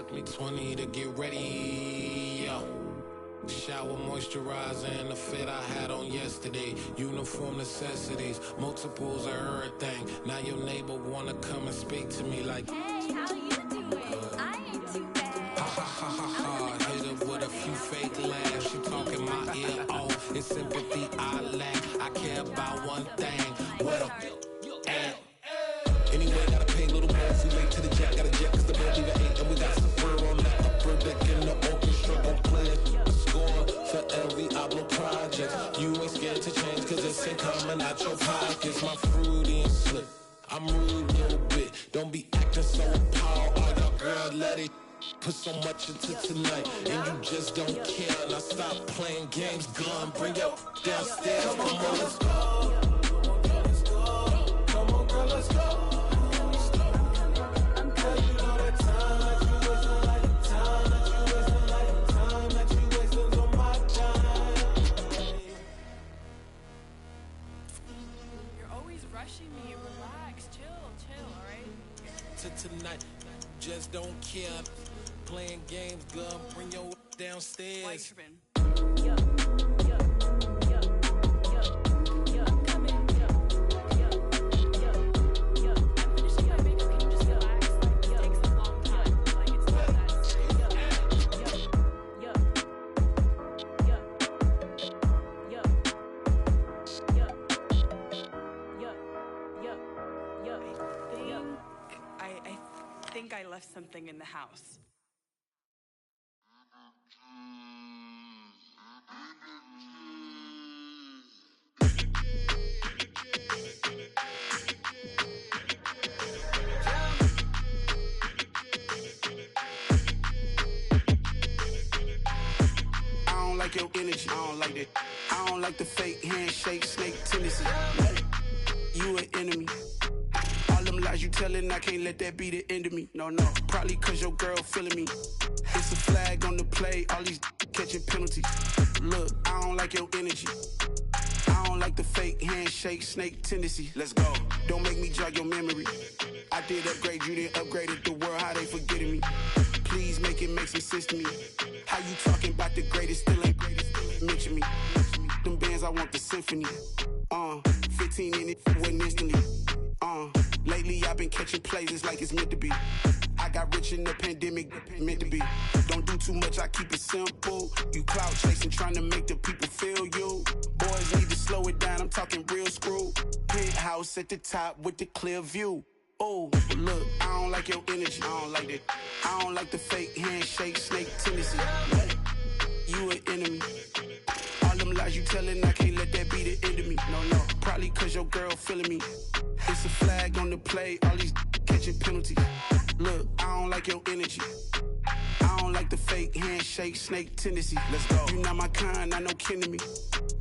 Took me 20 to get ready, yo. Shower, moisturizer, and the fit I had on yesterday. Uniform necessities, multiples of everything. Now your neighbor wanna come and speak to me like, hey, how you doing? I ain't too bad. Ha ha ha ha ha. Hit her with a few fake laughs. She talking my ear off. It's sympathy I lack. I care about one thing. What a anyway, gotta pay a little more if we late to the jet. Got a jet cause the bed leave at 8. And we got some fur on the upper deck in the orchestra. Gon' play a score for every Ablo project. You ain't scared to change cause it's ain't coming out your pockets. My fruity and slick, I'm rude a little bit. Don't be acting so appalled. All y'all girl, let it put so much into tonight. And you just don't care. Now stop playing games, gun. Bring your downstairs. Come on, let's go. Come on, girl, let's go. Me, relax, chill, alright? Tonight, just don't care. Playing games, girl, bring your downstairs. Why you tripping? I'm coming. I'm finishing my makeup. Can you just relax? Like, this takes a long time. Like, it's not that serious. I think I left something in the house. I don't like your energy, I don't like that. I don't like the fake handshake, snake tendency. You an enemy. All them lies you telling, I can't let that be the end of me. No, probably cause your girl feeling me. It's a flag on the play, all these catching penalties. Look, I don't like your energy. I don't like the fake handshake, snake tendency. Let's go. Don't make me jog your memory. I did upgrade, you didn't upgrade it. The world, how they forgetting me. Please make it make some sense to me. How you talking about the greatest, still ain't greatest, mention me. Them bands, I want the symphony. 15 in it, wasn't instantly. Lately I've been catching plays, it's like it's meant to be. I got rich in the pandemic, meant to be. Don't do too much, I keep it simple. You clout chasing, trying to make the people feel you. Boys need to slow it down, I'm talking real screw. Penthouse at the top with the clear view. Oh, look, I don't like your energy, I don't like that. I don't like the fake handshake, snake tendency. You an enemy. All them lies you telling, I can't let that be the end of me. No, probably cause your girl feeling me. It's a flag on the play, all these catching penalties. Look, I don't like your energy. I don't like the fake handshake, snake tendency. Let's go. You not my kind, not no kin to me.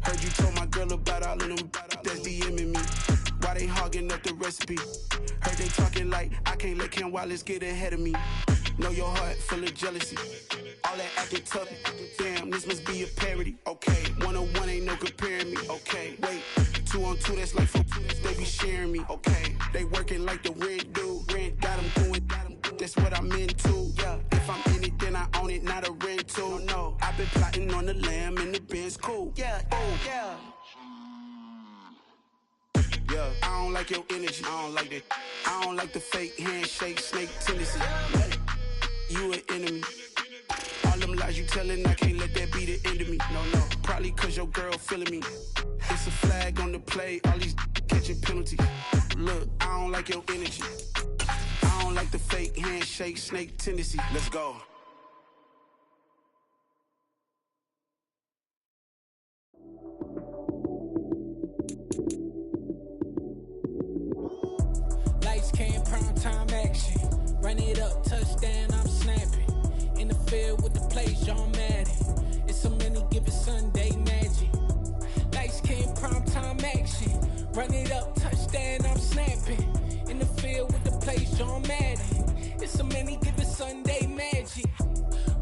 Heard you told my girl about all of them that's DMing me. Why they hogging up the recipe? Heard they talking like I can't let Ken Wallace get ahead of me. Know your heart full of jealousy. All that acting tough, damn, this must be a parody. Okay, 101 ain't no comparing me. Okay, wait, 2 on 2, that's like 4 they be sharing me. Okay, they working like the rent do. Rent got them going, that's what I'm into. Yeah, if I'm in it, then I own it, not a rental. No, I've been plotting on the lamb and the Benz cool. Yeah, oh, yeah. Yeah, I don't like your energy, I don't like that. I don't like the fake handshake, snake tendency. You an enemy. All them lies you telling, I can't let that be the end of me. No, probably cause your girl feeling me. It's a flag on the play, all these catching penalties. Look, I don't like your energy. I don't like the fake handshake, snake tendency. Let's go. Lights came, prime time action. Run it up, touchdown, I'm snapping. In the field with the plays, John Madden. It's so many, give it Sunday magic. Lights came, prime time action. Run it up, touchdown, I'm snapping. In the field with the plays, John Madden. It's so many, give it Sunday magic.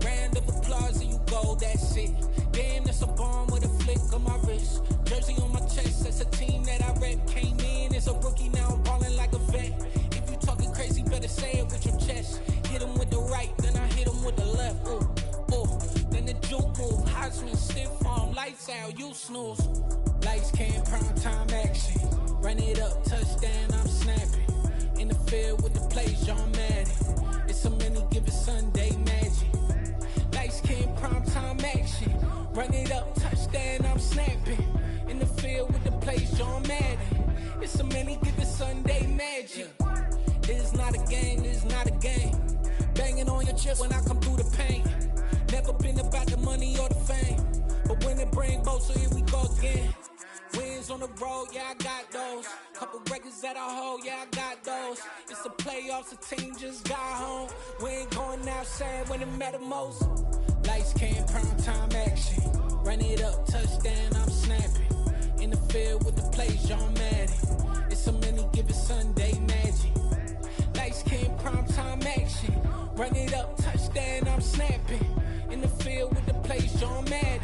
Round of applause and you go, that's it. Damn, that's a bomb with a flick on my wrist. Jersey on my chest, that's a team that I rep. Came in as a rookie, now I'm ballin' like a vet. If you talking crazy, better say it with your chest. Hit him with the right, then I hit him lights out, you snooze. Lights came, prime time action. Run it up, touchdown, I'm snapping. In the field with the plays, John Madden. It's a many given Sunday magic. Lights came, prime time action. Run it up, touchdown, I'm snapping. In the field with the plays, John Madden. It's a many given Sunday magic. This is not a game, this is not a game. Banging on your chest when I come through the pain. Never been about the money or the fame. But when it bring both, so here we go again. Wins on the road, yeah, I got those. Couple records that I hold, yeah, I got those. It's the playoffs, the team just got home. We ain't going outside when it matter most. Lights came, prime time action. Run it up, touchdown, I'm snapping. In the field with the plays, John Madden. It's a many given Sunday magic. Lights came, prime time action. Run it up, touchdown, I'm snapping. In the field with the plays, John Madden.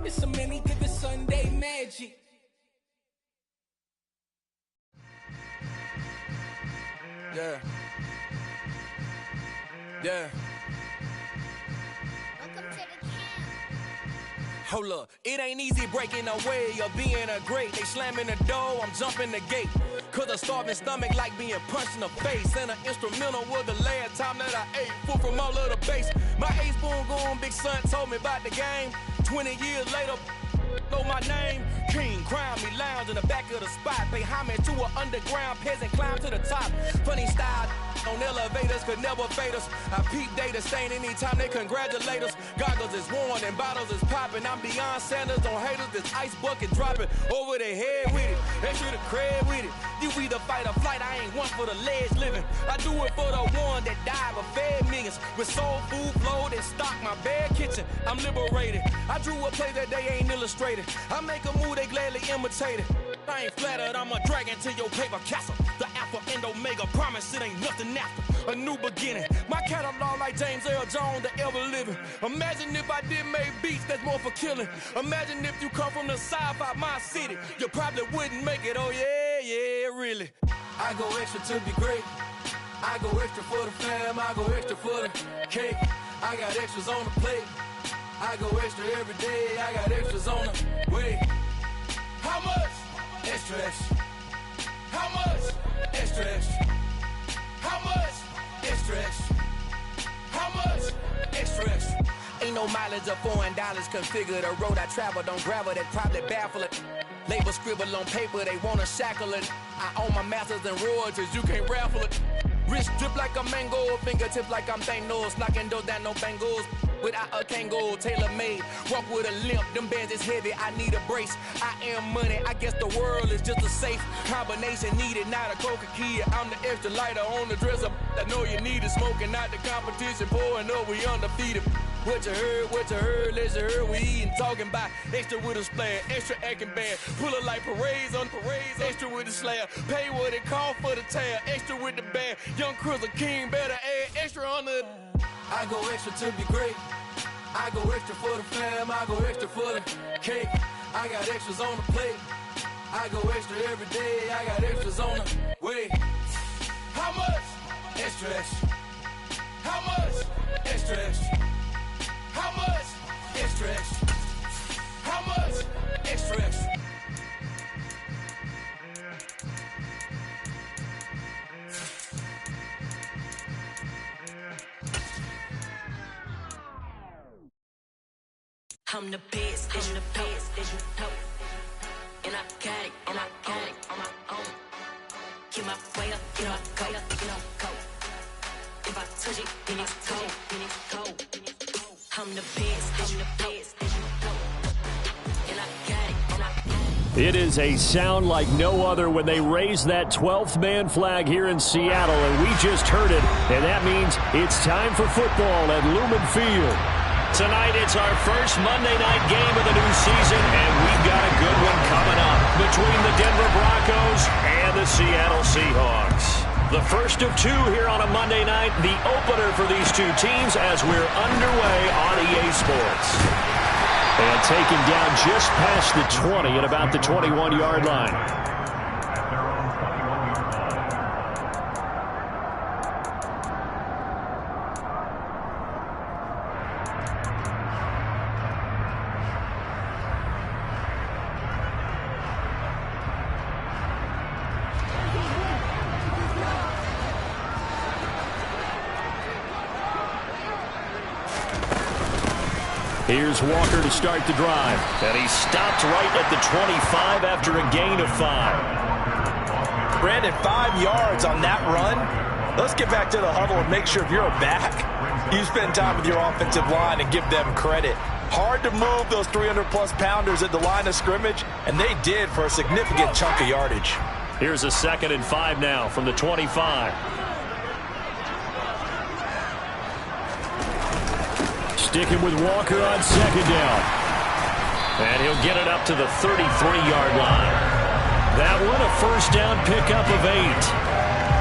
It's a many given Sunday magic. Yeah. Yeah. Hold up, it ain't easy breaking away or being a great. They slamming the door, I'm jumping the gate. Cause a starving stomach like being punched in the face. And an instrumental was the last time that I ate. Full from all of the bass. My A-spoon going, big son told me about the game. 20 years later, know my name. King, crown me, lounge in the back of the spot. Pay homage to an underground peasant, climb to the top. Funny style on elevators could never fade us. I peep data stain anytime they congratulate us. Goggles is worn and bottles is popping. I'm beyond Sanders on haters, this ice bucket dropping over their head with it. They should have cred with it. You either fight or flight, I ain't one for the ledge living. I do it for the one that died but fed millions. With soul food flowed and stocked my bare kitchen. I'm liberated. I drew a play that they ain't illustrated. I make a move, they gladly imitate it. I ain't flattered, I'm a dragon to your paper castle. The Alpha and Omega, promise it ain't nothing after. A new beginning. My catalog like James Earl Jones, the ever living. Imagine if I did make beats that's more for killing. Imagine if you come from the south out my city. You probably wouldn't make it, oh yeah, yeah, really. I go extra to be great. I go extra for the fam, I go extra for the cake. I got extras on the plate. I go extra every day, I got extras on the way. How much? Extra, extra. How much? Extra, extra. How much? Extra, extra. How much? Extra, extra. Ain't no mileage of $4 configure the road I travel. Don't gravel that probably baffle it. Label scribble on paper, they wanna shackle it. I own my masters and royalties, you can't raffle it. Wrist drip like a mango, fingertips like I'm Thanos, knocking those down no bangles. Without a Kango, tailor-made, walk with a limp, them bands is heavy, I need a brace. I am money, I guess the world is just a safe combination needed, not a coca key. I'm the extra lighter on the dresser, I know you need it, smoking out the competition, pouring up, we undefeated. What you heard, let you heard, we eatin', talking about extra with a splash, extra acting bad, pull it like parades on parades, extra with the slab, pay what it cost for the tab, extra with the band, young Cruiser King, better add extra on the... I go extra to be great. I go extra for the fam, I go extra for the cake. I got extras on the plate. I go extra every day, I got extras on the way. How much? Extra, extra. How much? Extra, extra. How much? Extra, extra. How much? Extra, extra. I'm the best, as you know. And I got it, on my own. Get my way up, get my go. If I touch it, then it's cold. I'm the best, as you know. And I got it, on my own. It is a sound like no other when they raise that 12th man flag here in Seattle, and we just heard it, and that means it's time for football at Lumen Field. Tonight, it's our first Monday night game of the new season, and we've got a good one coming up between the Denver Broncos and the Seattle Seahawks. The first of two here on a Monday night, the opener for these two teams as we're underway on EA Sports. And taken down just past the 20 at about the 21-yard line. Here's Walker to start the drive. And he stopped right at the 25 after a gain of 5. Brandon, 5 yards on that run. Let's get back to the huddle and make sure if you're a back, you spend time with your offensive line and give them credit. Hard to move those 300-plus pounders at the line of scrimmage, and they did for a significant chunk of yardage. Here's a 2nd and 5 now from the 25. Sticking with Walker on 2nd down. And he'll get it up to the 33-yard line. That one a first down pickup of 8.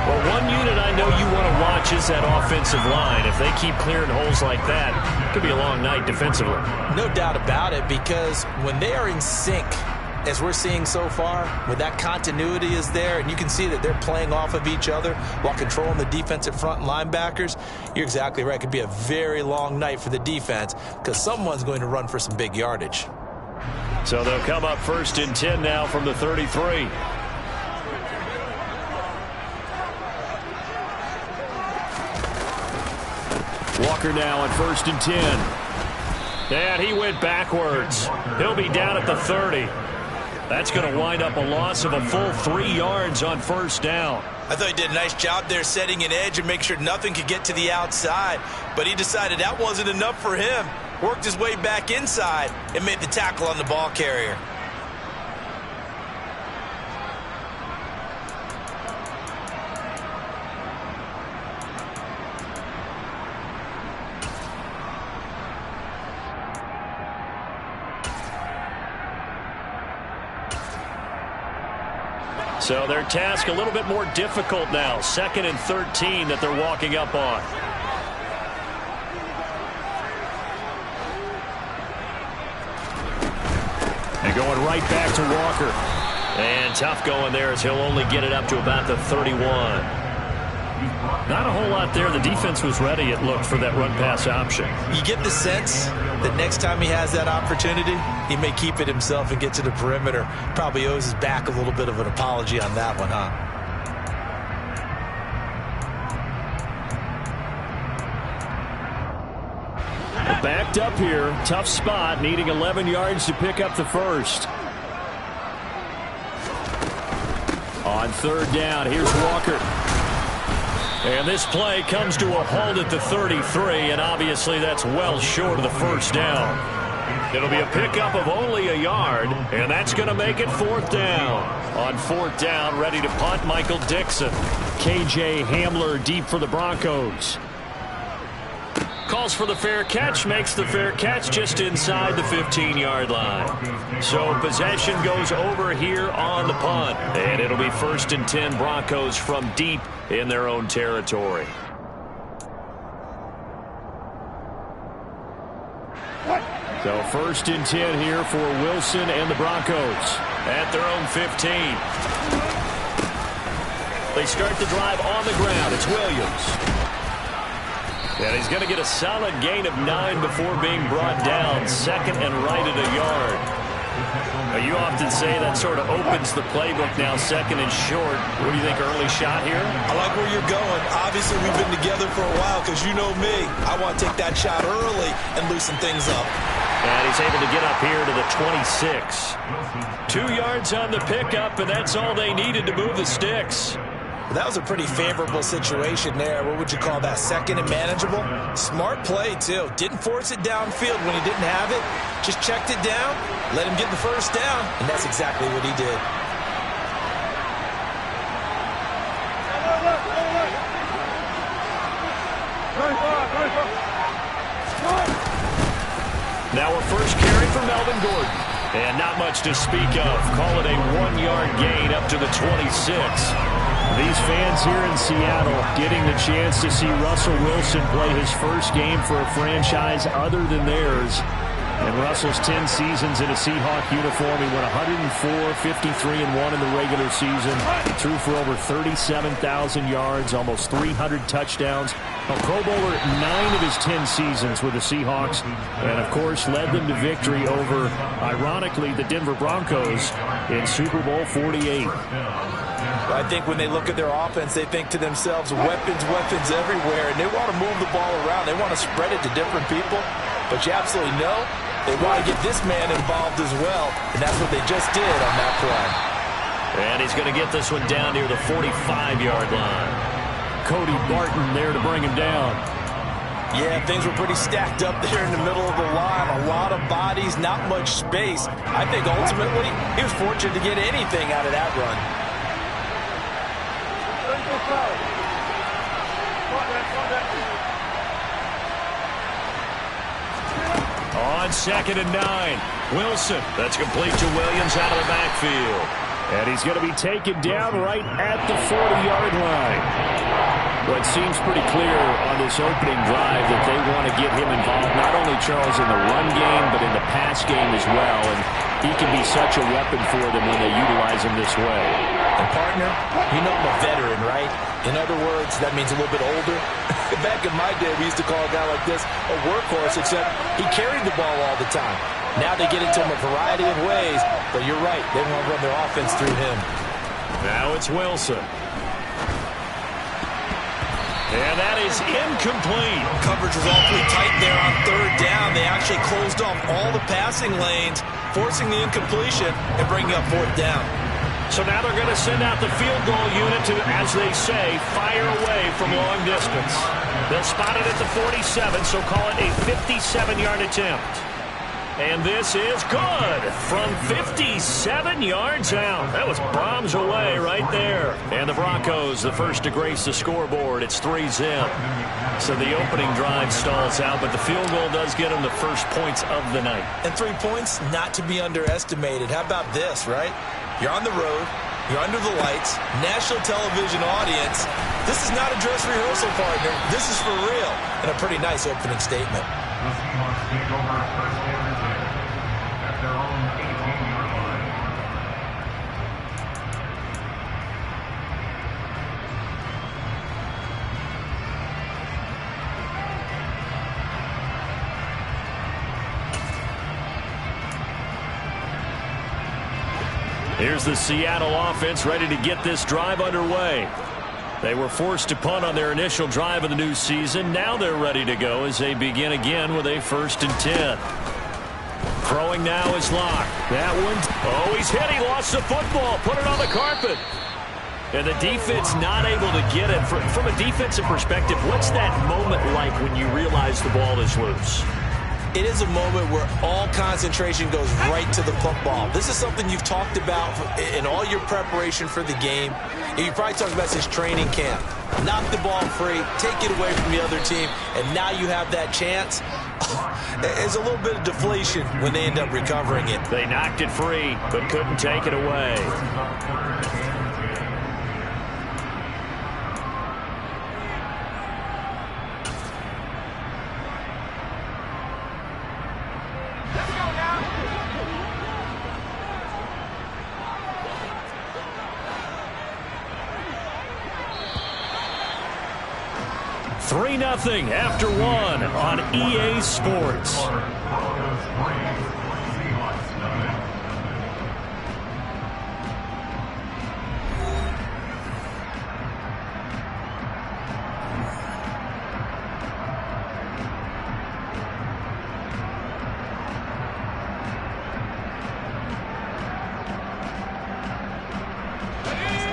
Well, one unit I know you want to watch is that offensive line. If they keep clearing holes like that, it could be a long night defensively. No doubt about it, because when they are in sync, as we're seeing so far, when that continuity is there, and you can see that they're playing off of each other while controlling the defensive front linebackers, you're exactly right. It could be a very long night for the defense because someone's going to run for some big yardage. So they'll come up 1st and 10 now from the 33. Walker now on 1st and 10. And he went backwards. He'll be down at the 30. That's going to wind up a loss of a full 3 yards on 1st down. I thought he did a nice job there setting an edge and make sure nothing could get to the outside. But he decided that wasn't enough for him. Worked his way back inside and made the tackle on the ball carrier. So their task a little bit more difficult now. 2nd and 13 that they're walking up on. And going right back to Walker. And tough going there as he'll only get it up to about the 31. Not a whole lot there. The defense was ready, it looked, for that run-pass option. You get the sense that next time he has that opportunity, he may keep it himself and get to the perimeter. Probably owes his back a little bit of an apology on that one, huh? Backed up here. Tough spot. Needing 11 yards to pick up the 1st. On 3rd down, here's Walker. And this play comes to a halt at the 33, and obviously that's well short of the 1st down. It'll be a pickup of only a yard, and that's going to make it 4th down. On 4th down, ready to punt, Michael Dixon. KJ Hamler deep for the Broncos. Calls for the fair catch, makes the fair catch just inside the 15-yard line. So possession goes over here on the punt, and it'll be 1st and 10 Broncos from deep in their own territory. So 1st and 10 here for Wilson and the Broncos at their own 15. They start the drive on the ground. It's Williams. And he's going to get a solid gain of 9 before being brought down. 2nd and right at a yard. Now, you often say that sort of opens the playbook now, 2nd and short. What do you think, early shot here? I like where you're going. Obviously, we've been together for a while because you know me. I want to take that shot early and loosen things up. And he's able to get up here to the 26. 2 yards on the pickup, and that's all they needed to move the sticks. That was a pretty favorable situation there. What would you call that? 2nd and manageable? Smart play, too. Didn't force it downfield when he didn't have it. Just checked it down, let him get the 1st down, and that's exactly what he did. Now a first carry for Melvin Gordon. And not much to speak of. Call it a 1-yard gain up to the 26. These fans here in Seattle getting the chance to see Russell Wilson play his first game for a franchise other than theirs. In Russell's 10 seasons in a Seahawk uniform, he went 104, 53-1 in the regular season. Threw for over 37,000 yards, almost 300 touchdowns. A Pro Bowler 9 of his 10 seasons with the Seahawks. And, of course, led them to victory over, ironically, the Denver Broncos in Super Bowl 48. I think when they look at their offense, they think to themselves, weapons, weapons everywhere. And they want to move the ball around. They want to spread it to different people. but you absolutely know they want to get this man involved as well, and that's what they just did on that play. And he's going to get this one down near the 45-yard line. Cody Barton there to bring him down. Yeah, things were pretty stacked up there in the middle of the line. A lot of bodies, not much space. I think ultimately he was fortunate to get anything out of that run. On 2nd and 9, Wilson. That's complete to Williams out of the backfield. And he's going to be taken down right at the 40-yard line. Well, it seems pretty clear on this opening drive that they want to get him involved, not only, Charles, in the run game, but in the pass game as well. And he can be such a weapon for them when they utilize him this way. And, partner, you know I'm a veteran, right? In other words, that means a little bit older. Back in my day, we used to call a guy like this a workhorse, except he carried the ball all the time. Now they get into him a variety of ways, but you're right. They want to run their offense through him. Now it's Wilson. And that is incomplete. Coverage was awfully tight there on 3rd down. They actually closed off all the passing lanes, forcing the incompletion and bringing up 4th down. So now they're going to send out the field goal unit to, as they say, fire away from long distance. They'll spot it at the 47, so call it a 57-yard attempt. And this is good from 57 yards out. That was bombs away right there. And the Broncos, the first to grace the scoreboard. It's 3-zip. So the opening drive stalls out, but the field goal does get them the first points of the night. And 3 points, not to be underestimated. How about this, right? You're on the road. You're under the lights. National television audience. This is not a dress rehearsal, partner. This is for real. And a pretty nice opening statement. Here's the Seattle offense ready to get this drive underway. They were forced to punt on their initial drive of the new season. Now they're ready to go as they begin again with a 1st and 10. Throwing now is Locke. That one. Oh, he's hit. He lost the football. Put it on the carpet. And the defense not able to get it. From a defensive perspective, what's that moment like when you realize the ball is loose? It is a moment where all concentration goes right to the football. This is something you've talked about in all your preparation for the game. You probably talked about since training camp. Knock the ball free, take it away from the other team, and now you have that chance. There's a little bit of deflation when they end up recovering it. They knocked it free, but couldn't take it away. Let's go now. 3-0 after 1 on EA Sports.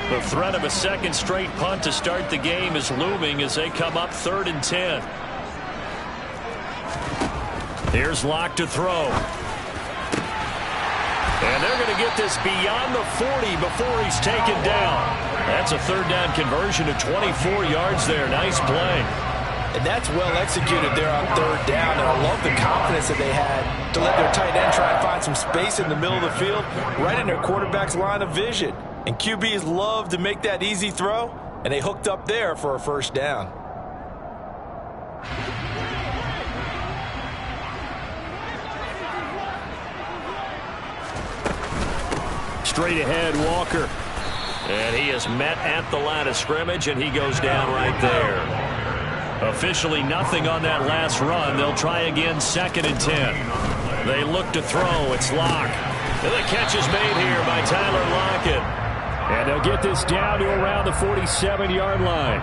The threat of a second straight punt to start the game is looming as they come up 3rd and 10. Here's Locke to throw. And they're going to get this beyond the 40 before he's taken down. That's a 3rd down conversion of 24 yards there. Nice play. And that's well executed there on 3rd down. And I love the confidence that they had to let their tight end try and find some space in the middle of the field, right in their quarterback's line of vision. And QBs love to make that easy throw, and they hooked up there for a 1st down. Straight ahead, Walker. And he is met at the line of scrimmage, and he goes down right there. Officially nothing on that last run. They'll try again 2nd and 10. They look to throw. It's Locke. And the catch is made here by Tyler Lockett. And they'll get this down to around the 47-yard line.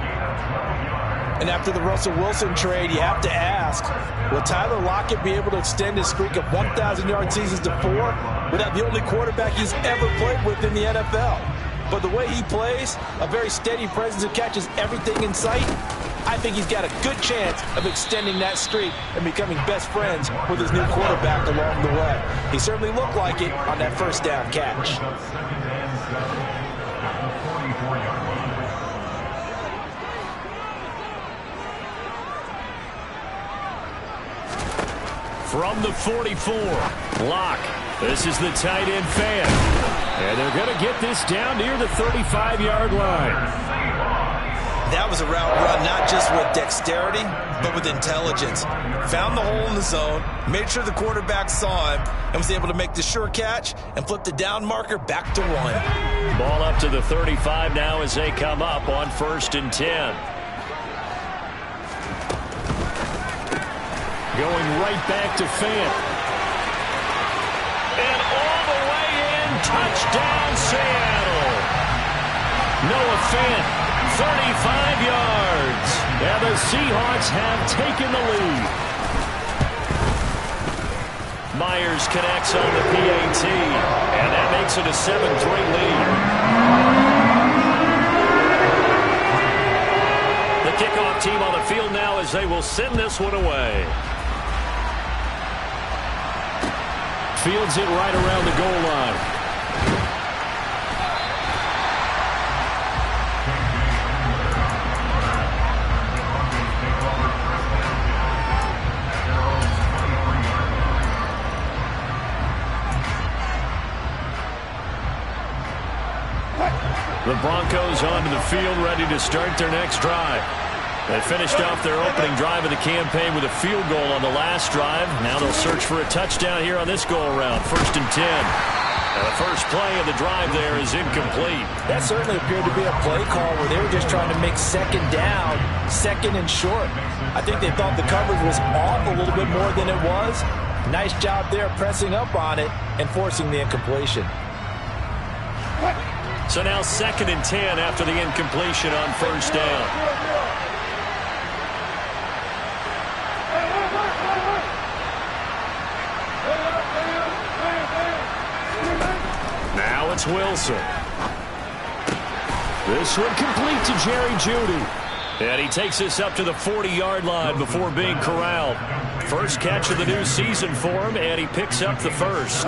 And after the Russell Wilson trade, you have to ask, will Tyler Lockett be able to extend his streak of 1,000-yard seasons to 4 without the only quarterback he's ever played with in the NFL? But the way he plays, a very steady presence that catches everything in sight, I think he's got a good chance of extending that streak and becoming best friends with his new quarterback along the way. He certainly looked like it on that first down catch. From the 44, Locke. This is the tight end fan. And they're going to get this down near the 35-yard line. That was a route run not just with dexterity, but with intelligence. Found the hole in the zone, made sure the quarterback saw him, and was able to make the sure catch and flip the down marker back to 1. Ball up to the 35 now as they come up on 1st and 10. Going right back to Fant. And all the way in, touchdown Seattle. Noah Fant, 35 yards. And the Seahawks have taken the lead. Myers connects on the PAT. And that makes it a 7-3 lead. The kickoff team on the field now as they will send this one away. Fields it right around the goal line. The Broncos onto the field, ready to start their next drive. They finished off their opening drive of the campaign with a field goal on the last drive. Now they'll search for a touchdown here on this go-around. 1st and 10. And the first play of the drive there is incomplete. That certainly appeared to be a play call where they were just trying to make second down, second and short. I think they thought the coverage was off a little bit more than it was. Nice job there pressing up on it and forcing the incompletion. So now 2nd and 10 after the incompletion on 1st down. Now it's Wilson. This one complete to Jerry Jeudy. And he takes this up to the 40-yard line before being corralled. First catch of the new season for him, and he picks up the first.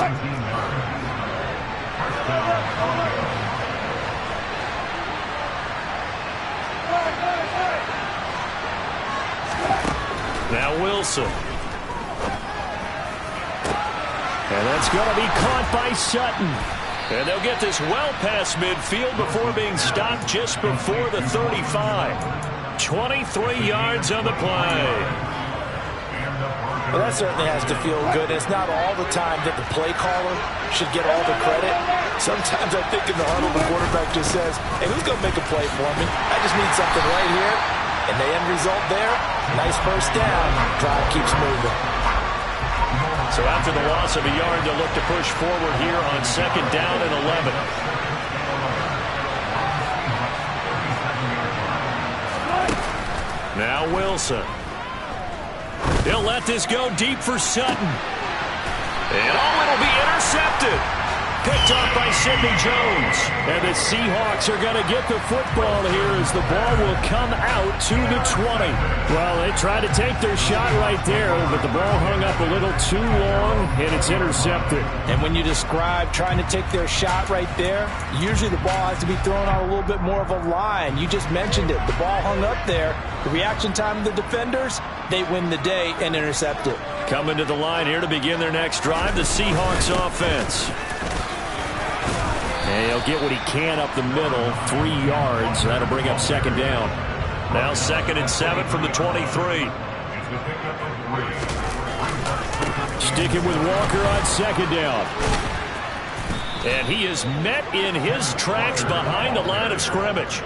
Now Wilson. And that's going to be caught by Sutton. And they'll get this well past midfield before being stopped just before the 35. 23 yards on the play. Well, that certainly has to feel good. It's not all the time that the play caller should get all the credit. Sometimes I think in the huddle the quarterback just says, hey, who's going to make a play for me? I just need something right here. And the end result there, nice first down. Drive keeps moving. So after the loss of a yard, they'll look to push forward here on 2nd down and 11. Now Wilson. He'll let this go deep for Sutton. And it'll be intercepted. Picked up by Sidney Jones. And the Seahawks are going to get the football here as the ball will come out to the 20. Well, they tried to take their shot right there, but the ball hung up a little too long, and it's intercepted. And when you describe trying to take their shot right there, usually the ball has to be thrown on a little bit more of a line. You just mentioned it. The ball hung up there. The reaction time of the defenders, they win the day and intercept it. Coming to the line here to begin their next drive, the Seahawks offense. And he'll get what he can up the middle, 3 yards. That'll bring up 2nd down. Now 2nd and 7 from the 23. Sticking with Walker on 2nd down. And he is met in his tracks behind the line of scrimmage.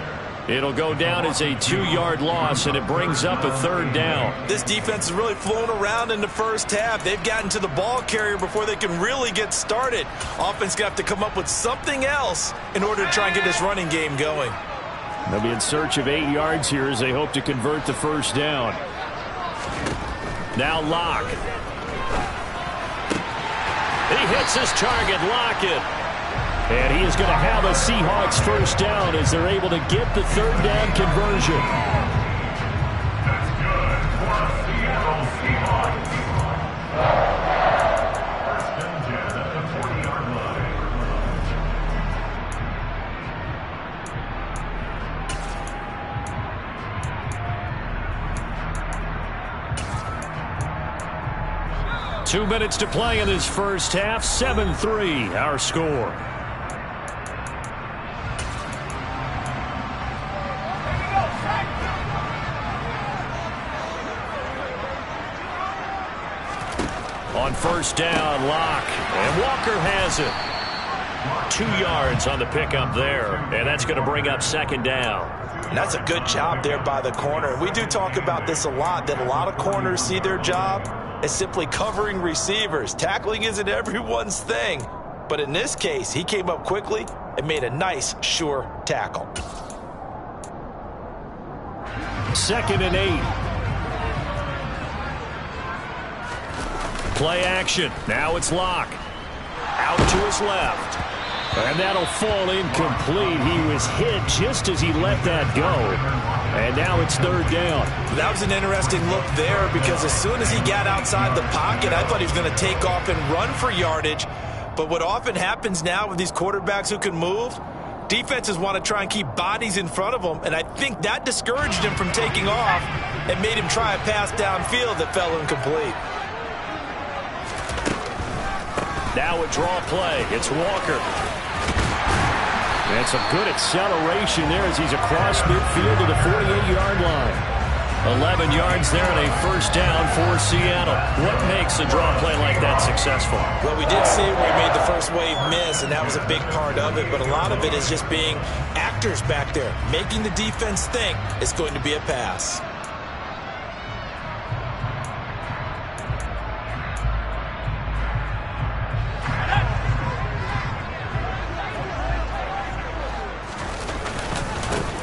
It'll go down as a 2-yard loss, and it brings up a 3rd down. This defense is really flown around in the first half. They've gotten to the ball carrier before they can really get started. Offense got to come up with something else in order to try and get this running game going. They'll be in search of 8 yards here as they hope to convert the first down. Now Locke. He hits his target, Lockett. And he is going to have a Seahawks first down as they're able to get the third down conversion. That's good for Seattle Seahawks. First and 10 at the 40-yard line. Two minutes to play in this first half. 7-3 our score. On first down, Locke. And Walker has it. 2 yards on the pickup there. And that's going to bring up second down. And that's a good job there by the corner. We do talk about this a lot, that a lot of corners see their job as simply covering receivers. Tackling isn't everyone's thing. But in this case, he came up quickly and made a nice, sure tackle. 2nd and 8. Play action. Now it's Locke. Out to his left. And that'll fall incomplete. He was hit just as he let that go. And now it's third down. That was an interesting look there because as soon as he got outside the pocket, I thought he was going to take off and run for yardage. But what often happens now with these quarterbacks who can move, defenses want to try and keep bodies in front of them. And I think that discouraged him from taking off and made him try a pass downfield that fell incomplete. Now a draw play. It's Walker. And some good acceleration there as he's across midfield to the 48-yard line. 11 yards there and a first down for Seattle. What makes a draw play like that successful? Well, we did see where he made the first wave miss, and that was a big part of it. But a lot of it is just being actors back there, making the defense think it's going to be a pass.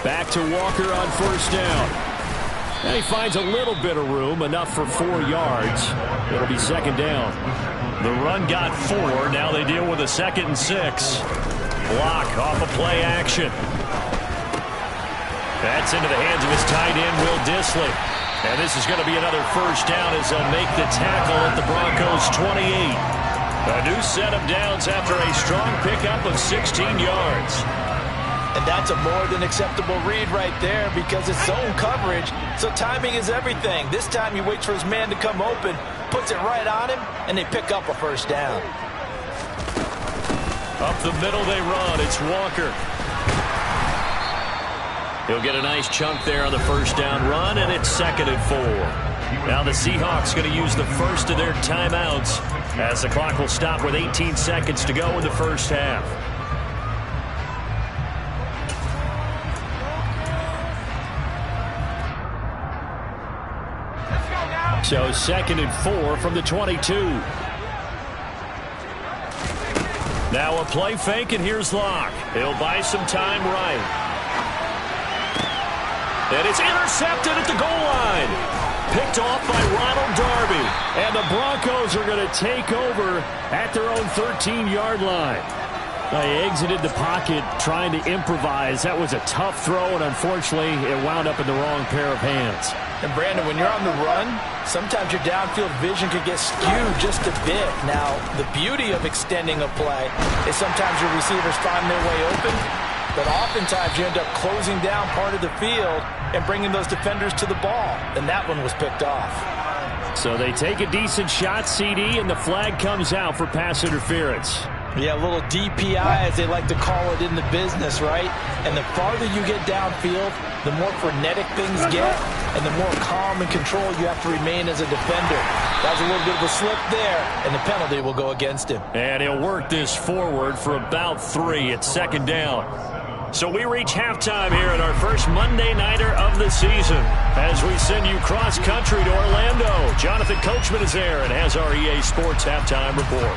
Back to Walker on first down. And he finds a little bit of room, enough for 4 yards. It'll be second down. The run got 4. Now they deal with a 2nd and 6. Block off a play action. That's into the hands of his tight end, Will Dissly. And this is going to be another first down as they'll make the tackle at the Broncos' 28. A new set of downs after a strong pickup of 16 yards. And that's a more than acceptable read right there because it's zone coverage, so timing is everything. This time he waits for his man to come open, puts it right on him, and they pick up a first down. Up the middle they run. It's Walker. He'll get a nice chunk there on the first down run, and it's 2nd and 4. Now the Seahawks going to use the first of their timeouts as the clock will stop with 18 seconds to go in the first half. So 2nd and 4 from the 22. Now a play fake, and here's Locke. He'll buy some time right. And it's intercepted at the goal line. Picked off by Ronald Darby. And the Broncos are going to take over at their own 13-yard line. They exited the pocket trying to improvise. That was a tough throw, and unfortunately, it wound up in the wrong pair of hands. And Brandon, when you're on the run, sometimes your downfield vision can get skewed just a bit. Now, the beauty of extending a play is sometimes your receivers find their way open, but oftentimes you end up closing down part of the field and bringing those defenders to the ball, and that one was picked off. So they take a decent shot, CD, and the flag comes out for pass interference. Yeah, a little DPI, as they like to call it in the business, right? And the farther you get downfield, the more frenetic things get, and the more calm and control you have to remain as a defender. That was a little bit of a slip there, and the penalty will go against him. And he'll work this forward for about 3 at 2nd down. So we reach halftime here in our first Monday Nighter of the season as we send you cross-country to Orlando. Jonathan Coachman is there and has our EA Sports Halftime Report.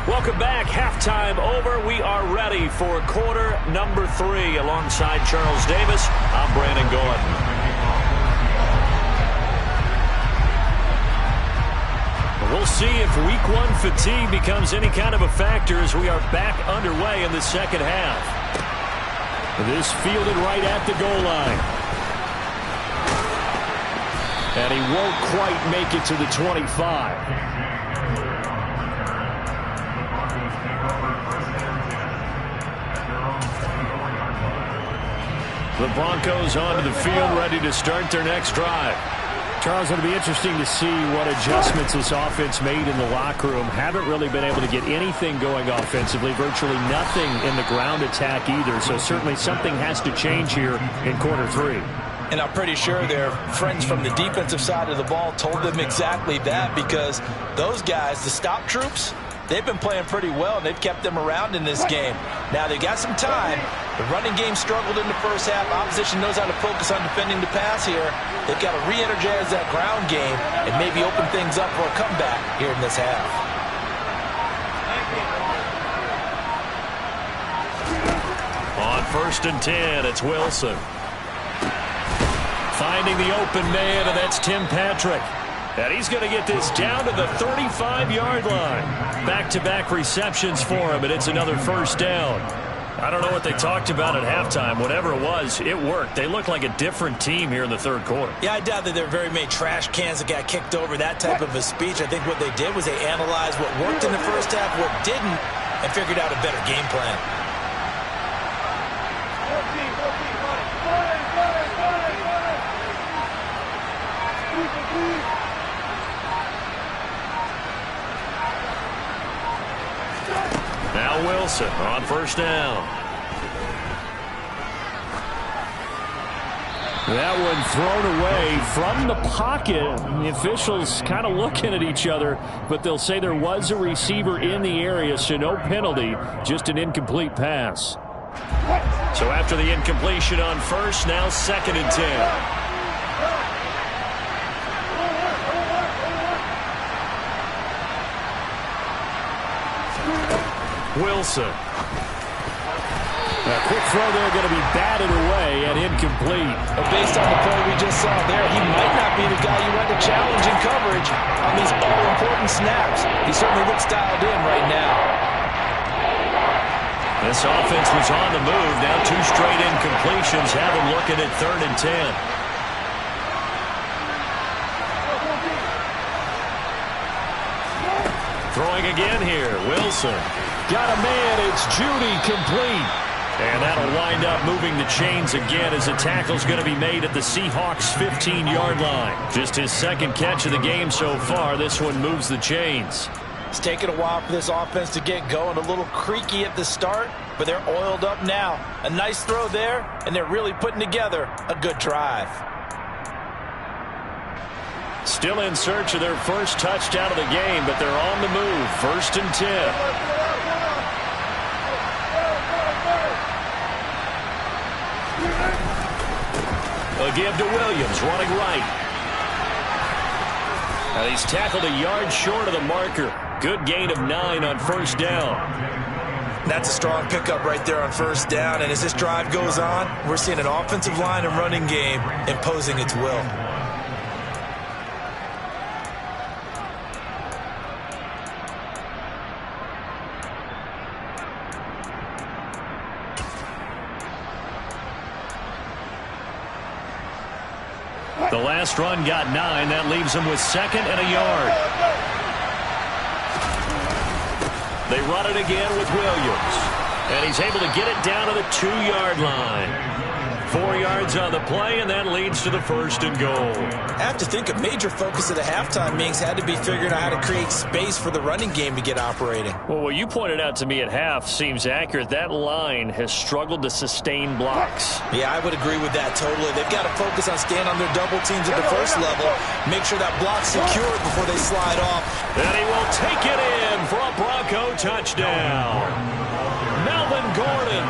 Welcome back. Halftime over. We are ready for quarter number 3. Alongside Charles Davis, I'm Brandon Gordon. We'll see if week 1 fatigue becomes any kind of a factor as we are back underway in the second half. This fielded right at the goal line. And he won't quite make it to the 25. The Broncos onto the field, ready to start their next drive. Charles, it'll be interesting to see what adjustments this offense made in the locker room. Haven't really been able to get anything going offensively, virtually nothing in the ground attack either. So certainly something has to change here in quarter 3. And I'm pretty sure their friends from the defensive side of the ball told them exactly that, because those guys, the stop troops, they've been playing pretty well, and they've kept them around in this game. Now, they've got some time. The running game struggled in the first half. Opposition knows how to focus on defending the pass here. They've got to re-energize that ground game and maybe open things up for a comeback here in this half. On 1st and 10, it's Wilson. Finding the open man, and that's Tim Patrick. And he's going to get this down to the 35-yard line. Back-to-back receptions for him, and it's another first down. I don't know what they talked about at halftime. Whatever it was, it worked. They look like a different team here in the third quarter. Yeah, I doubt that there were very many trash cans that got kicked over, that type of a speech. I think what they did was they analyzed what worked in the first half, what didn't, and figured out a better game plan. Now Wilson on 1st down. That one thrown away from the pocket. The officials kind of looking at each other, but they'll say there was a receiver in the area, so no penalty, just an incomplete pass. So after the incompletion on 1st, now 2nd and 10. Wilson. A quick throw there, going to be batted away and incomplete. But based on the play we just saw there, he might not be the guy you want to challenge in coverage on these all-important snaps. He certainly looks dialed in right now. This offense was on the move. Now 2 straight incompletions have him looking at 3rd and 10. Throwing again here, Wilson. Got a man, it's Judy, complete. And that'll wind up moving the chains again as a tackle's going to be made at the Seahawks' 15-yard line. Just his 2nd catch of the game so far. This one moves the chains. It's taken a while for this offense to get going. A little creaky at the start, but they're oiled up now. A nice throw there, and they're really putting together a good drive. Still in search of their first touchdown of the game, but they're on the move. 1st and 10. A give to Williams, running right. And he's tackled a yard short of the marker. Good gain of 9 on 1st down. That's a strong pickup right there on 1st down. And as this drive goes on, we're seeing an offensive line and running game imposing its will. The last run got 9. That leaves him with 2nd and a yard. They run it again with Williams. And he's able to get it down to the 2-yard line. 4 yards on the play, and that leads to the 1st and goal. I have to think a major focus of the halftime meetings had to be figuring out how to create space for the running game to get operating. Well, what you pointed out to me at half seems accurate. That line has struggled to sustain blocks. Yeah, I would agree with that totally. They've got to focus on staying on their double teams at the first level, make sure that block's secured before they slide off. And he will take it in for a Bronco touchdown. Melvin Gordon,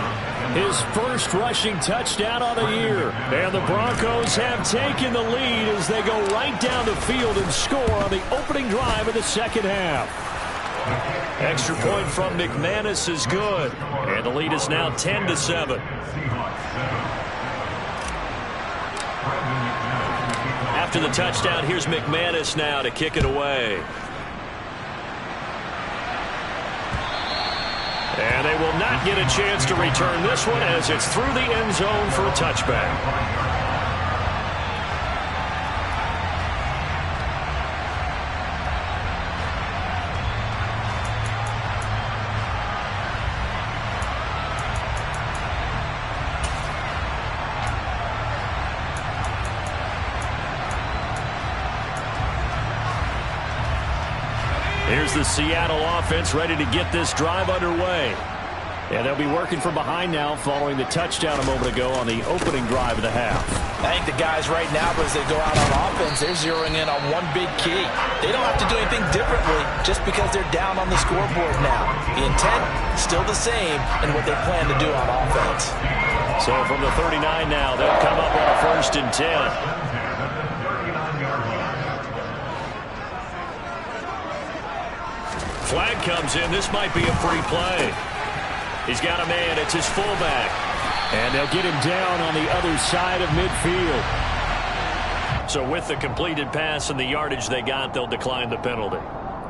his first rushing touchdown of the year. And the Broncos have taken the lead as they go right down the field and score on the opening drive of the second half. Extra point from McManus is good. And the lead is now 10-7. After the touchdown, here's McManus now to kick it away. And they will not get a chance to return this one as it's through the end zone for a touchback. Here's the Seattle offense ready to get this drive underway. And they'll be working from behind now following the touchdown a moment ago on the opening drive of the half. I think the guys right now, as they go out on offense, they're zeroing in on one big key. They don't have to do anything differently just because they're down on the scoreboard now. The intent, still the same in what they plan to do on offense. So from the 39 now, they'll come up on a 1st and 10. Flag comes in. This might be a free play. He's got a man. It's his fullback. And they'll get him down on the other side of midfield. So with the completed pass and the yardage they got, they'll decline the penalty.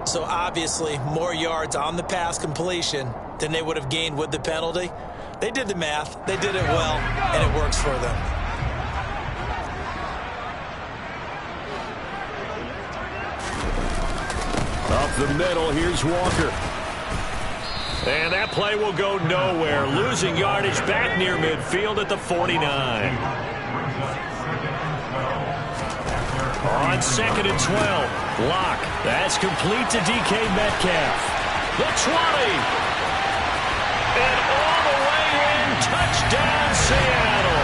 So obviously more yards on the pass completion than they would have gained with the penalty. They did the math. They did it well, and it works for them. Up the middle, here's Walker. And that play will go nowhere. Losing yardage back near midfield at the 49. On 2nd and 12. Lock. That's complete to DK Metcalf. The 20. And all the way in. Touchdown, Seattle.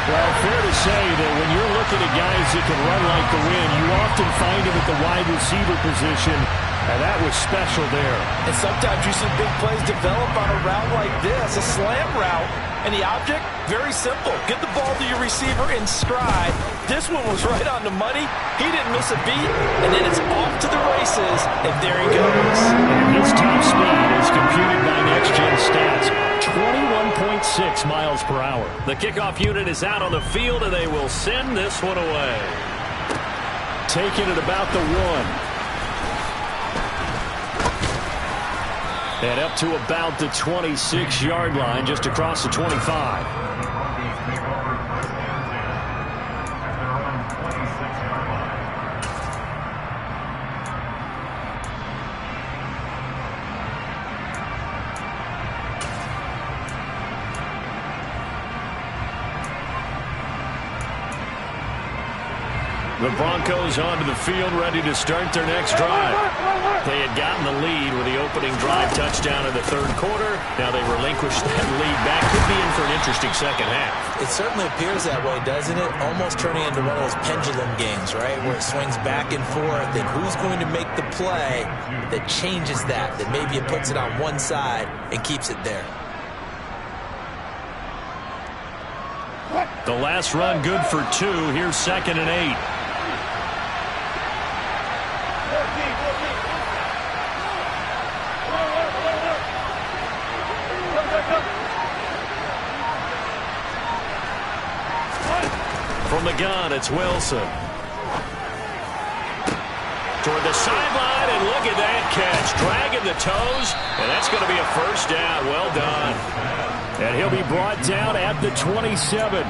Well, fair to say that when you're looking at guys that can run like the wind, you often find them at the wide receiver position, and that was special there. And sometimes you see big plays develop on a route like this, a slam route, and the object, very simple. Get the ball to your receiver in stride. This one was right on the money. He didn't miss a beat, and then it's off to the races, and there he goes. And his top speed is computed by Next Gen Stats. 21.6 miles per hour. The kickoff unit is out on the field, and they will send this one away. Taking it about the 1. And up to about the 26-yard line, just across the 25. The Broncos onto the field, ready to start their next drive. They had gotten the lead with the opening drive touchdown in the 3rd quarter. Now they relinquished that lead back. Could be in for an interesting second half. It certainly appears that way, doesn't it? Almost turning into one of those pendulum games, right? Where it swings back and forth, and who's going to make the play that changes that maybe it puts it on one side and keeps it there. The last run good for 2. Here's 2nd and 8. From the gun, it's Wilson. Toward the sideline, and look at that catch. Dragging the toes, and that's going to be a 1st down. Well done. And he'll be brought down at the 27.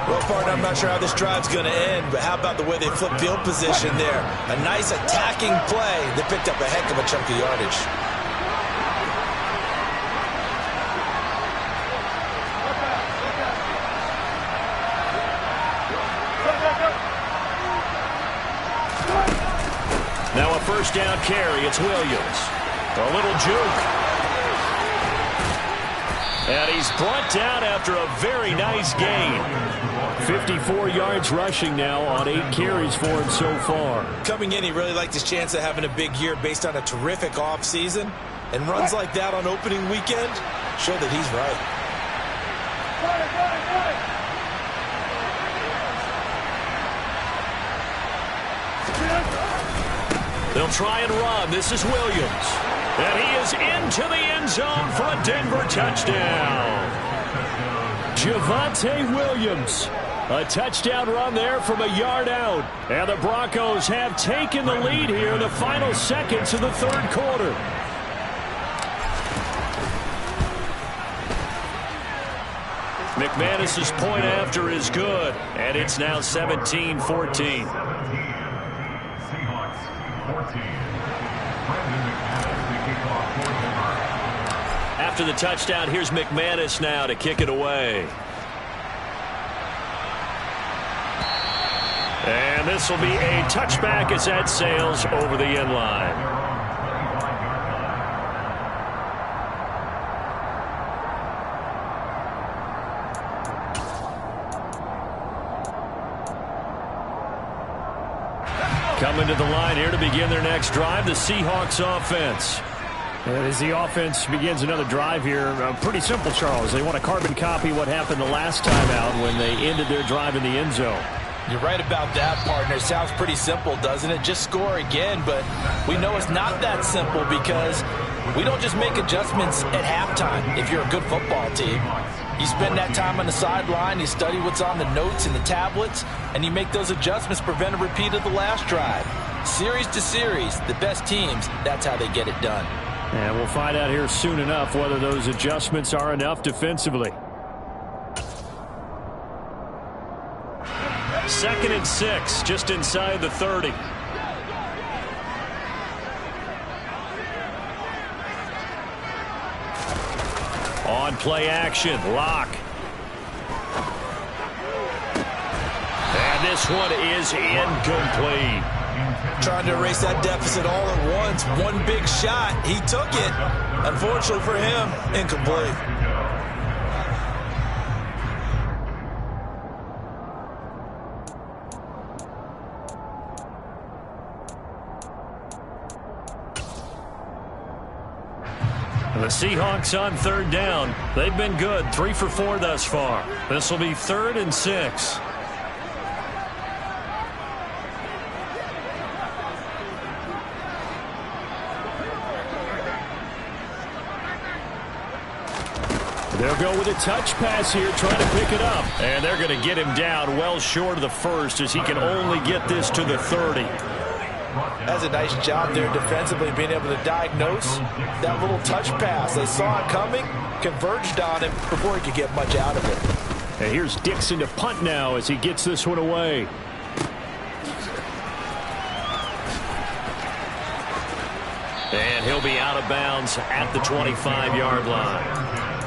Well, partner, I'm not sure how this drive's going to end, but how about the way they flip field position there? A nice attacking play that picked up a heck of a chunk of yardage. Now a 1st down carry. It's Williams. A little juke. And he's brought down after a very nice gain. 54 yards rushing now on 8 carries for him so far. Coming in, he really liked his chance of having a big year based on a terrific offseason. And runs like that on opening weekend show that he's right. They'll try and run. This is Williams. And he is into the end zone for a Denver touchdown. Javonte Williams. A touchdown run there from a yard out. And the Broncos have taken the lead here in the final seconds of the third quarter. McManus's point after is good. And it's now 17-14. Seahawks 14. Brandon McManus to kick off for Denver. After the touchdown, here's McManus now to kick it away. And this will be a touchback as that sails over the end line. Coming to the line here to begin their next drive, the Seahawks offense. As the offense begins another drive here, pretty simple, Charles. They want to carbon copy what happened the last time out when they ended their drive in the end zone. You're right about that, partner. It sounds pretty simple, doesn't it? Just score again, but we know it's not that simple because we don't just make adjustments at halftime if you're a good football team. You spend that time on the sideline, you study what's on the notes and the tablets, and you make those adjustments, prevent a repeat of the last drive. Series to series, the best teams, that's how they get it done. And we'll find out here soon enough whether those adjustments are enough defensively. 2nd and 6, just inside the 30. On play action, Lock. And this one is incomplete. Trying to erase that deficit all at once. One big shot. He took it. Unfortunately for him, incomplete. The Seahawks on 3rd down. They've been good, 3 for 4 thus far. This will be 3rd and 6. They'll go with a touch pass here, trying to pick it up. And they're going to get him down well short of the first as he can only get this to the 30. That's a nice job there defensively, being able to diagnose that little touch pass. They saw it coming, converged on him before he could get much out of it. And here's Dixon to punt now as he gets this one away. And he'll be out of bounds at the 25-yard line.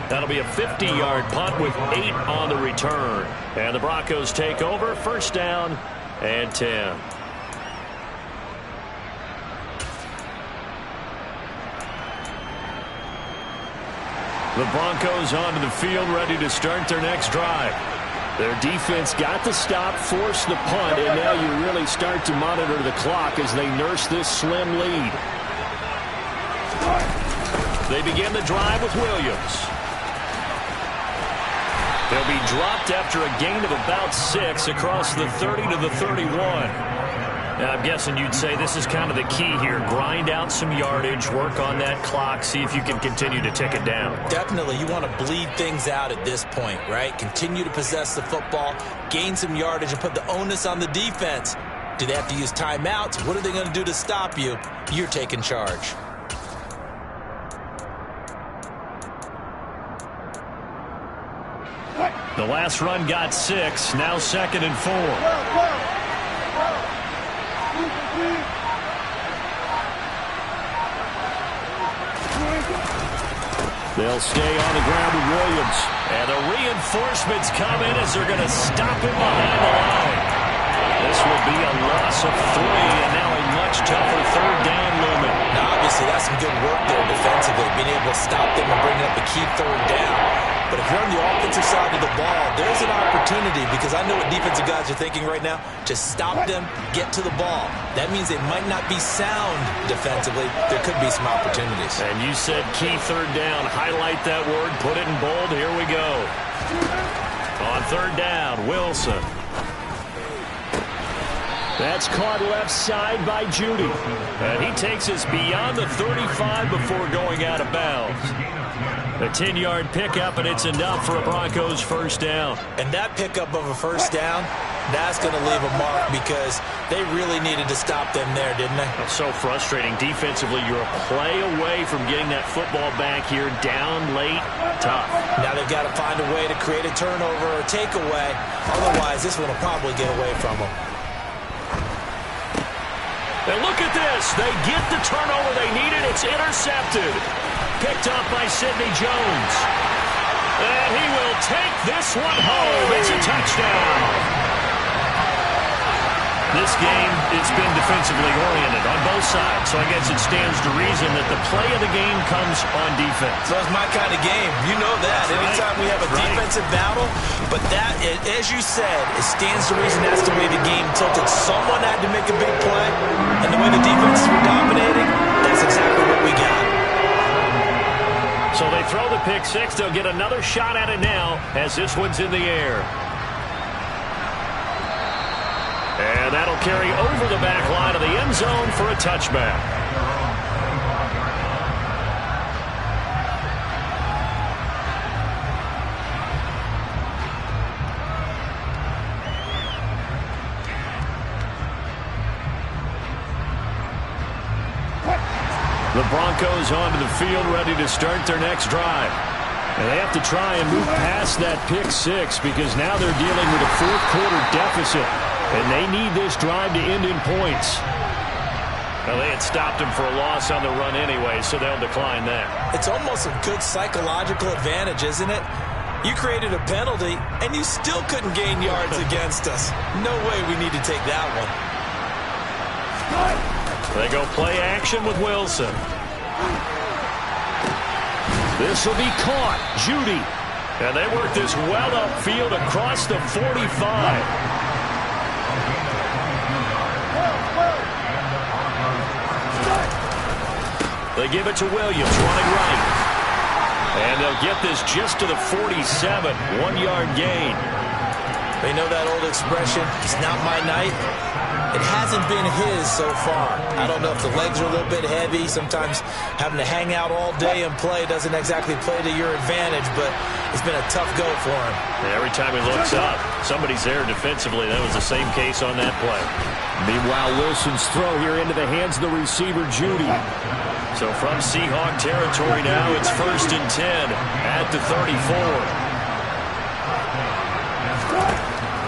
That'll be a 50-yard punt with 8 on the return. And the Broncos take over, 1st down and 10. The Broncos onto the field, ready to start their next drive. Their defense got the stop, forced the punt, and now you really start to monitor the clock as they nurse this slim lead. They begin the drive with Williams. They'll be dropped after a gain of about 6 across the 30 to the 31. Now, I'm guessing you'd say this is kind of the key here. Grind out some yardage, work on that clock, see if you can continue to tick it down. Definitely. You want to bleed things out at this point, right? Continue to possess the football, gain some yardage, and put the onus on the defense. Do they have to use timeouts? What are they going to do to stop you? You're taking charge. The last run got 6, now 2nd and 4. They'll stay on the ground with Williams. And the reinforcements come in as they're going to stop him behind the line. This will be a loss of 3, and now a much tougher 3rd down looming. Now, obviously, that's some good work there defensively, being able to stop them and bring up a key 3rd down. But if you're on the offensive side of the ball, there's an opportunity, because I know what defensive guys are thinking right now, to stop them, get to the ball. That means they might not be sound defensively. There could be some opportunities. And you said key 3rd down. Highlight that word, put it in bold. Here we go. On 3rd down, Wilson. That's caught left side by Judy. And he takes us beyond the 35 before going out of bounds. A 10-yard pickup, and it's enough for a Broncos first down. And that pickup of a first down, that's going to leave a mark because they really needed to stop them there, didn't they? That's so frustrating. Defensively, you're a play away from getting that football back here, down late, tough. Now they've got to find a way to create a turnover or takeaway. Otherwise, this one will probably get away from them. And look at this. They get the turnover they needed. It's intercepted. Picked up by Sidney Jones. And he will take this one home. It's a touchdown. This game, it's been defensively oriented on both sides, so I guess it stands to reason that the play of the game comes on defense. So it's my kind of game. You know that. Anytime we have a defensive battle, but that, as you said, it stands to reason that's the way the game tilted. Someone had to make a big play, and the way the defenses were dominating, that's exactly what we got. So they throw the pick six. They'll get another shot at it now as this one's in the air. And that'll carry over the back line of the end zone for a touchback. The Broncos onto the field, ready to start their next drive. And they have to try and move past that pick six because now they're dealing with a fourth quarter deficit. And they need this drive to end in points. Well, they had stopped him for a loss on the run anyway, so they'll decline that. It's almost a good psychological advantage, isn't it? You created a penalty, and you still couldn't gain yards against us. No way we need to take that one. They go play action with Wilson. This will be caught. Judy. And they work this well upfield across the 45. They give it to Williams, running right. And they'll get this just to the 47, 1-yard gain. They know that old expression, it's not my night. It hasn't been his so far. I don't know if the legs are a little bit heavy. Sometimes having to hang out all day and play doesn't exactly play to your advantage, but it's been a tough go for him. And every time he looks up, somebody's there defensively. That was the same case on that play. Meanwhile, Wilson's throw here into the hands of the receiver, Judy. So from Seahawk territory now, it's 1st and 10 at the 34.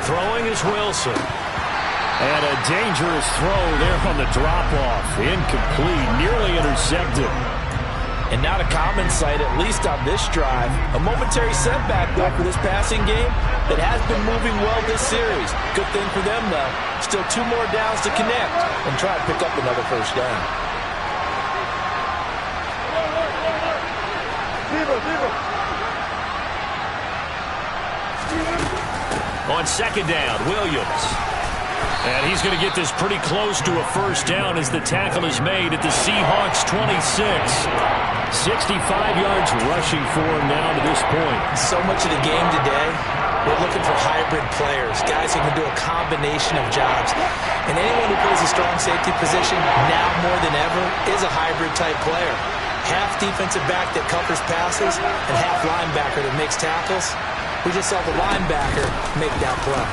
Throwing is Wilson. And a dangerous throw there on the drop-off. Incomplete, nearly intercepted. And not a common sight, at least on this drive. A momentary setback, though, for this passing game that has been moving well this series. Good thing for them, though. Still 2 more downs to connect and try to pick up another first down. On 2nd down, Williams. And he's going to get this pretty close to a first down as the tackle is made at the Seahawks 26. 65 yards rushing for him now to this point. So much of the game today, we're looking for hybrid players, guys who can do a combination of jobs. And anyone who plays a strong safety position, now more than ever, is a hybrid-type player. Half defensive back that covers passes and half linebacker that makes tackles. We just saw the linebacker make that play.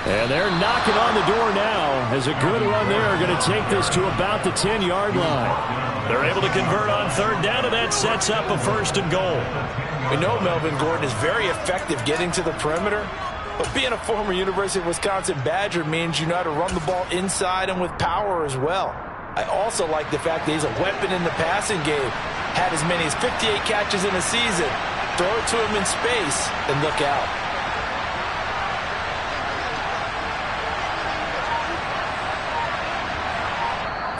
And they're knocking on the door now as a good run there are going to take this to about the 10-yard line. They're able to convert on 3rd down, and that sets up a 1st and goal. We know Melvin Gordon is very effective getting to the perimeter, but being a former University of Wisconsin Badger means you know how to run the ball inside and with power as well. I also like the fact that he's a weapon in the passing game. Had as many as 58 catches in a season. Throw it to him in space and look out.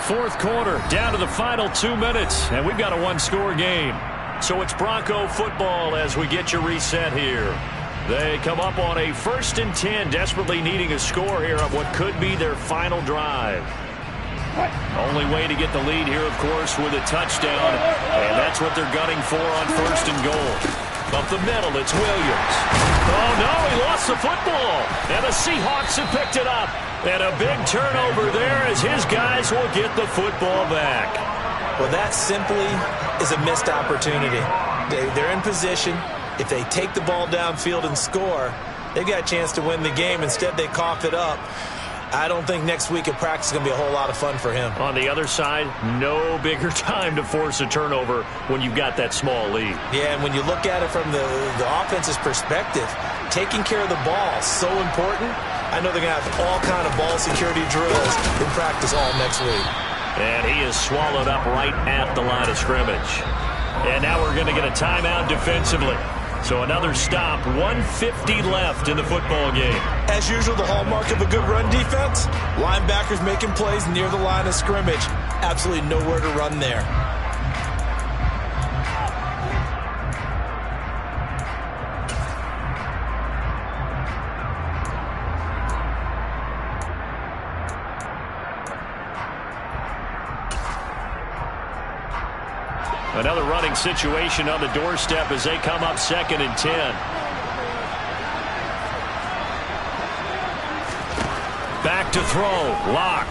Fourth quarter, down to the final 2 minutes, and we've got a 1-score game. So it's Bronco football as we get you reset here. They come up on a 1st and 10, desperately needing a score here on what could be their final drive. Only way to get the lead here, of course, with a touchdown, and that's what they're gunning for on 1st and goal. Up the middle, it's Williams. Oh, no, he lost the football. And the Seahawks have picked it up. And a big turnover there as his guys will get the football back. Well, that simply is a missed opportunity. They're in position. If they take the ball downfield and score, they've got a chance to win the game. Instead, they cough it up. I don't think next week at practice is going to be a whole lot of fun for him. On the other side, no bigger time to force a turnover when you've got that small lead. Yeah, and when you look at it from the offense's perspective, taking care of the ball is so important. I know they're going to have all kind of ball security drills in practice all next week. And he is swallowed up right at the line of scrimmage. And now we're going to get a timeout defensively. So another stop, 1:50 left in the football game. As usual, the hallmark of a good run defense, linebackers making plays near the line of scrimmage. Absolutely nowhere to run there. Another running situation on the doorstep as they come up 2nd and 10. Back to throw. Lock.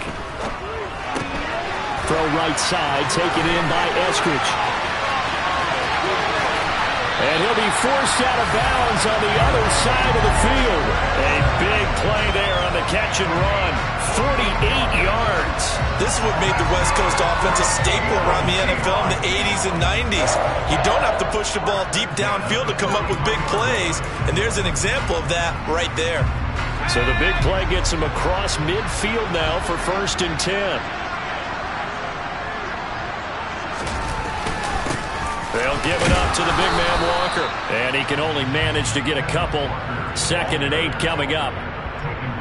Throw right side. Taken in by Eskridge. And he'll be forced out of bounds on the other side of the field. A big play there on the catch and run. 48 yards. This is what made the West Coast offense a staple around the NFL in the 80s and 90s. You don't have to push the ball deep downfield to come up with big plays, and there's an example of that right there. So the big play gets him across midfield now for 1st and 10. They'll give it up to the big man Walker, and he can only manage to get a couple. 2nd and 8 coming up.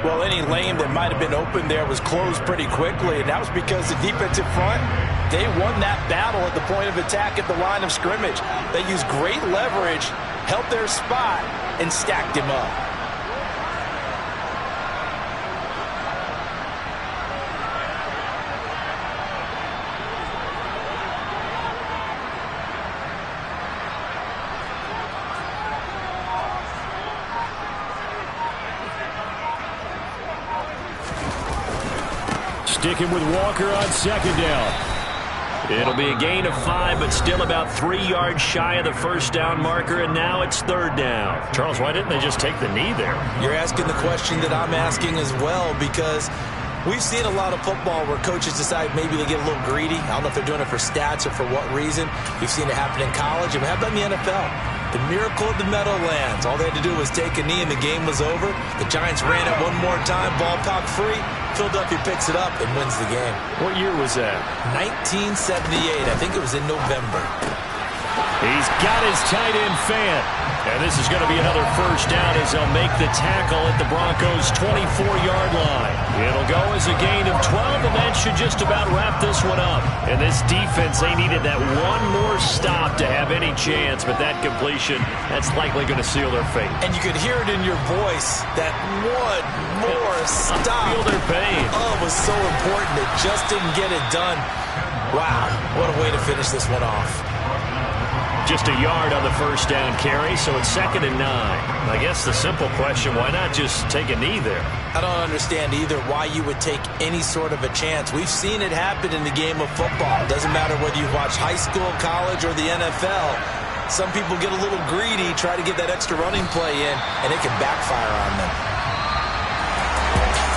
Well, any lane that might have been open there was closed pretty quickly, and that was because the defensive front, they won that battle at the point of attack at the line of scrimmage. They used great leverage, held their spot, and stacked him up. Sticking with Walker on 2nd down. It'll be a gain of 5, but still about 3 yards shy of the 1st down marker, and now it's 3rd down. Charles, why didn't they just take the knee there? You're asking the question that I'm asking as well, because we've seen a lot of football where coaches decide maybe they get a little greedy. I don't know if they're doing it for stats or for what reason. We've seen it happen in college, and we have done in the NFL. The miracle of the Meadowlands. All they had to do was take a knee, and the game was over. The Giants ran it one more time, ball popped free. Philadelphia picks it up and wins the game. What year was that? 1978. I think it was in November. He's got his tight end fan. And this is going to be another 1st down as they'll make the tackle at the Broncos' 24-yard line. It'll go as a gain of 12, and that should just about wrap this one up. And this defense, they needed that one more stop to have any chance, but that completion, that's likely going to seal their fate. And you could hear it in your voice, that one more stop. Feel their pain. Oh, it was so important. It just didn't get it done. Wow, what a way to finish this one off. Just a yard on the 1st down carry, so it's 2nd and 9. I guess the simple question, why not just take a knee there? I don't understand either why you would take any sort of a chance. We've seen it happen in the game of football. It doesn't matter whether you watch high school, college, or the NFL. Some people get a little greedy, try to get that extra running play in, and it can backfire on them.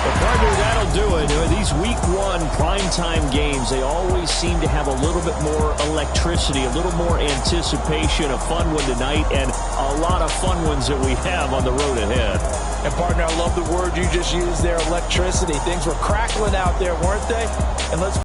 Well, partner, that'll do it. These Week 1 primetime games, they always seem to have a little bit more electricity, a little more anticipation, a fun one tonight, and a lot of fun ones that we have on the road ahead. And, partner, I love the word you just used there, electricity. Things were crackling out there, weren't they? And let's